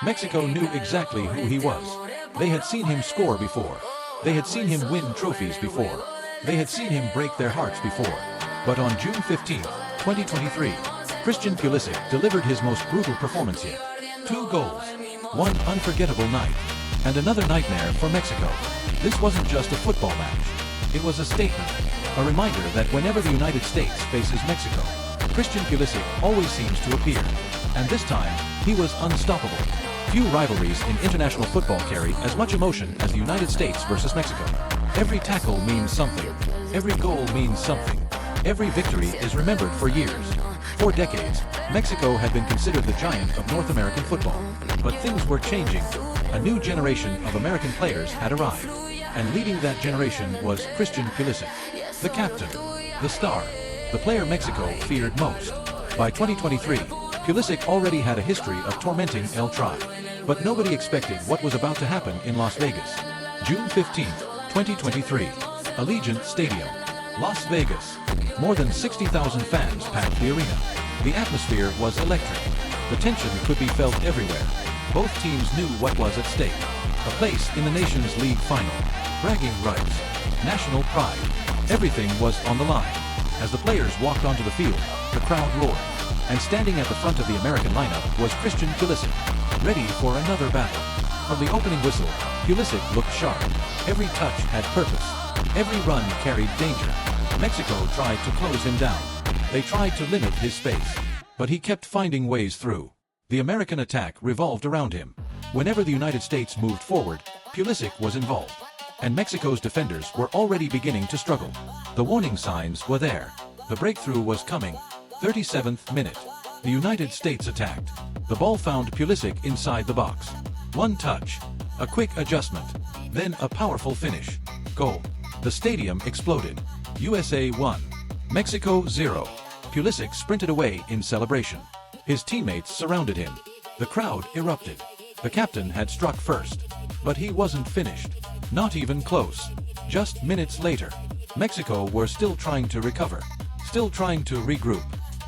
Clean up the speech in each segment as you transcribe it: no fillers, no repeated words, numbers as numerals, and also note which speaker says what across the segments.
Speaker 1: Mexico knew exactly who he was. They had seen him score before. They had seen him win trophies before. They had seen him break their hearts before. But on June 15, 2023, Christian Pulisic delivered his most brutal performance yet. 2 goals, one unforgettable night, and another nightmare for Mexico. This wasn't just a football match. It was a statement, a reminder that whenever the United States faces Mexico, Christian Pulisic always seems to appear. And this time, he was unstoppable. Few rivalries in international football carry as much emotion as the United States versus Mexico. Every tackle means something. Every goal means something. Every victory is remembered for years. For decades, Mexico had been considered the giant of North American football. But things were changing. A new generation of American players had arrived. And leading that generation was Christian Pulisic, the captain, the star, the player Mexico feared most. By 2023, Pulisic already had a history of tormenting El Tri. But nobody expected what was about to happen in Las Vegas. June 15, 2023, Allegiant Stadium, Las Vegas. More than 60,000 fans packed the arena. The atmosphere was electric. The tension could be felt everywhere. Both teams knew what was at stake. A place in the Nations League final. Bragging rights. National pride. Everything was on the line. As the players walked onto the field, the crowd roared. And standing at the front of the American lineup was Christian Pulisic, ready for another battle. From the opening whistle, Pulisic looked sharp. Every touch had purpose. Every run carried danger. Mexico tried to close him down. They tried to limit his space. But he kept finding ways through. The American attack revolved around him. Whenever the United States moved forward, Pulisic was involved. And Mexico's defenders were already beginning to struggle. The warning signs were there. The breakthrough was coming. 37th minute. The United States attacked. The ball found Pulisic inside the box. One touch. A quick adjustment. Then a powerful finish. Goal. The stadium exploded. USA 1. Mexico 0. Pulisic sprinted away in celebration. His teammates surrounded him. The crowd erupted. The captain had struck first. But he wasn't finished. Not even close. Just minutes later, Mexico were still trying to recover. Still trying to regroup.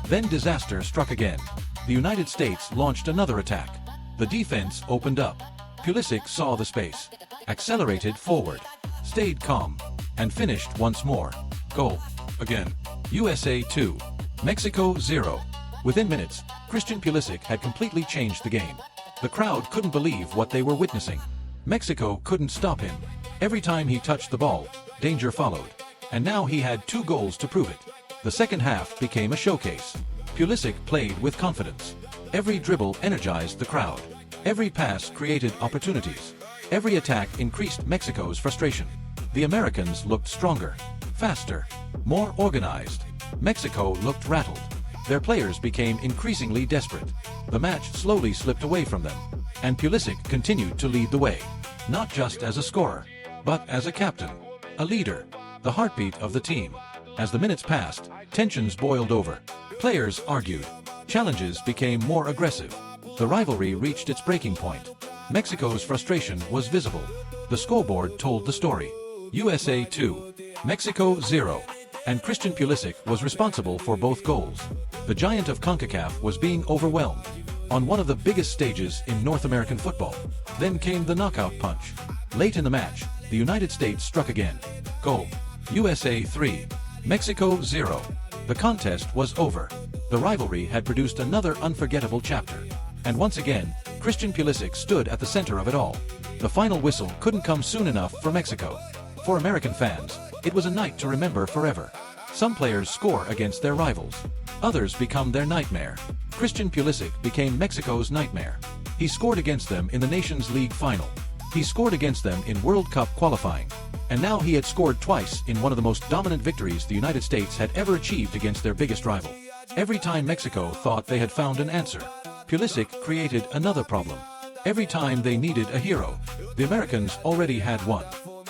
Speaker 1: Then disaster struck again. The United States launched another attack. The defense opened up. Pulisic saw the space. Accelerated forward. Stayed calm. And finished once more. Goal. Again. USA 2. Mexico 0. Within minutes, Christian Pulisic had completely changed the game. The crowd couldn't believe what they were witnessing. Mexico couldn't stop him. Every time he touched the ball, danger followed. And now he had 2 goals to prove it. The second half became a showcase. Pulisic played with confidence. Every dribble energized the crowd. Every pass created opportunities. Every attack increased Mexico's frustration. The Americans looked stronger, faster, more organized. Mexico looked rattled. Their players became increasingly desperate. The match slowly slipped away from them. And Pulisic continued to lead the way. Not just as a scorer, but as a captain, a leader, the heartbeat of the team. As the minutes passed, tensions boiled over. Players argued. Challenges became more aggressive. The rivalry reached its breaking point. Mexico's frustration was visible. The scoreboard told the story. USA 2. Mexico 0. And Christian Pulisic was responsible for both goals. The giant of CONCACAF was being overwhelmed. On one of the biggest stages in North American football. Then came the knockout punch. Late in the match, the United States struck again. Goal. USA 3. Mexico 0. The contest was over. The rivalry had produced another unforgettable chapter. And once again, Christian Pulisic stood at the center of it all. The final whistle couldn't come soon enough for Mexico. For American fans, it was a night to remember forever. Some players score against their rivals. Others become their nightmare. Christian Pulisic became Mexico's nightmare. He scored against them in the Nations League final. He scored against them in World Cup qualifying. And now he had scored twice in one of the most dominant victories the United States had ever achieved against their biggest rival. Every time Mexico thought they had found an answer, Pulisic created another problem. Every time they needed a hero, the Americans already had one.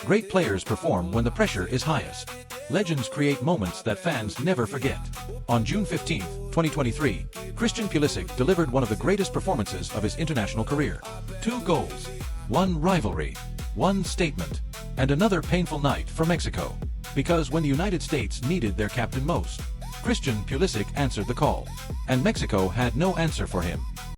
Speaker 1: Great players perform when the pressure is highest. Legends create moments that fans never forget. On June 15, 2023, Christian Pulisic delivered one of the greatest performances of his international career. 2 goals, 1 rivalry, 1 statement, and another painful night for Mexico. Because when the United States needed their captain most, Christian Pulisic answered the call. And Mexico had no answer for him.